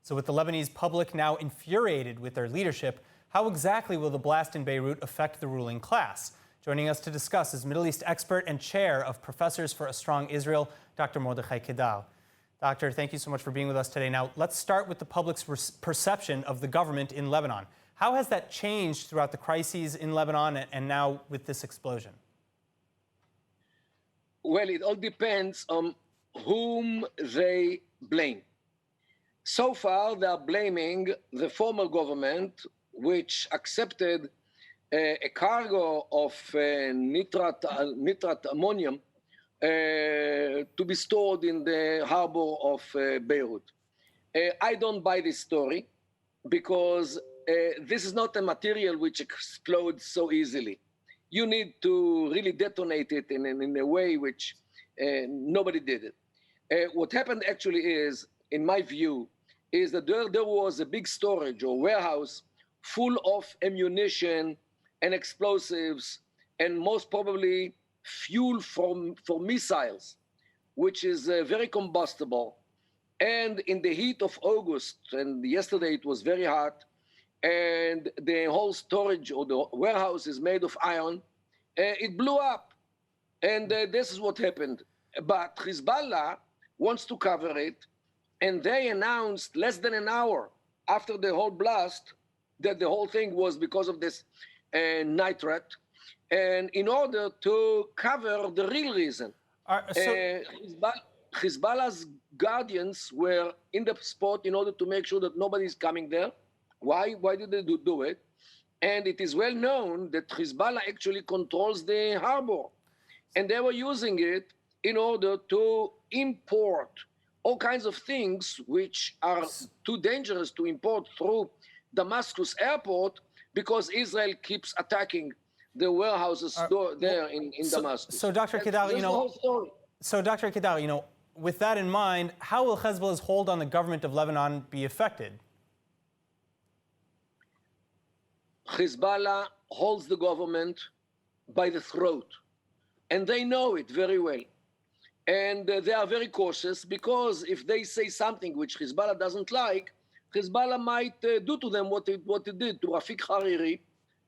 So with the Lebanese public now infuriated with their leadership, how exactly will the blast in Beirut affect the ruling class? Joining us to discuss is Middle East expert and chair of Professors for a Strong Israel, Dr. Mordechai Kedar. Doctor, thank you so much for being with us today. Now, let's start with the public's perception of the government in Lebanon. How has that changed throughout the crises in Lebanon and now with this explosion? Well, it all depends on whom they blame. So far, they are blaming the former government, which accepted a cargo of nitrat ammonium to be stored in the harbor of Beirut. I don't buy this story because this is not a material which explodes so easily. You need to really detonate it in a way which nobody did it. What happened actually is, in my view, is that there was a big storage or warehouse full of ammunition and explosives and most probably fuel for missiles, which is very combustible. And in the heat of August, and yesterday it was very hot, and the whole storage or the warehouse is made of iron, it blew up. And this is what happened. But Hezbollah wants to cover it, and they announced less than an hour after the whole blast that the whole thing was because of this nitrate, and in order to cover the real reason. Hezbollah's guardians were in the spot in order to make sure that nobody is coming there. Why did they do it? And it is well known that Hezbollah actually controls the harbor, and they were using it in order to import all kinds of things which are too dangerous to import through Damascus airport, because Israel keeps attacking the warehouses there in Damascus. So, Dr. Kedar, Dr. Kedar, with that in mind, how will Hezbollah's hold on the government of Lebanon be affected? Hezbollah holds the government by the throat, and they know it very well. And they are very cautious, because if they say something which Hezbollah doesn't like, Hezbollah might do to them what it did to Rafik Hariri,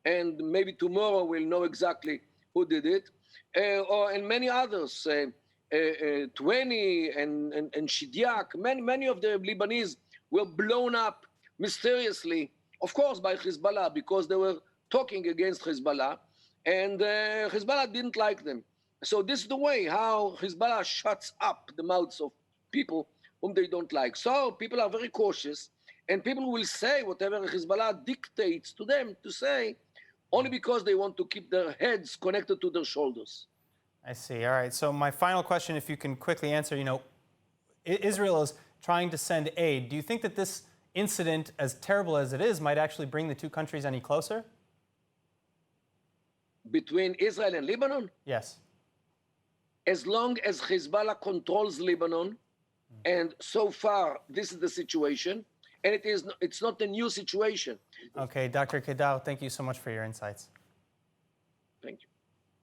and maybe tomorrow we'll know exactly who did it, and many others, 20 and Shidiak, many of the Lebanese were blown up mysteriously, of course by Hezbollah, because they were talking against Hezbollah, and Hezbollah didn't like them. So this is the way how Hezbollah shuts up the mouths of people whom they don't like. So people are very cautious, and people will say whatever Hezbollah dictates to them to say, only because they want to keep their heads connected to their shoulders. I see. All right. So my final question, if you can quickly answer, Israel is trying to send aid. Do you think that this incident, as terrible as it is, might actually bring the two countries any closer? Between Israel and Lebanon? Yes. As long as Hezbollah controls Lebanon, and so far this is the situation, and it's not a new situation. Okay, Dr. Kedar, thank you so much for your insights. Thank you.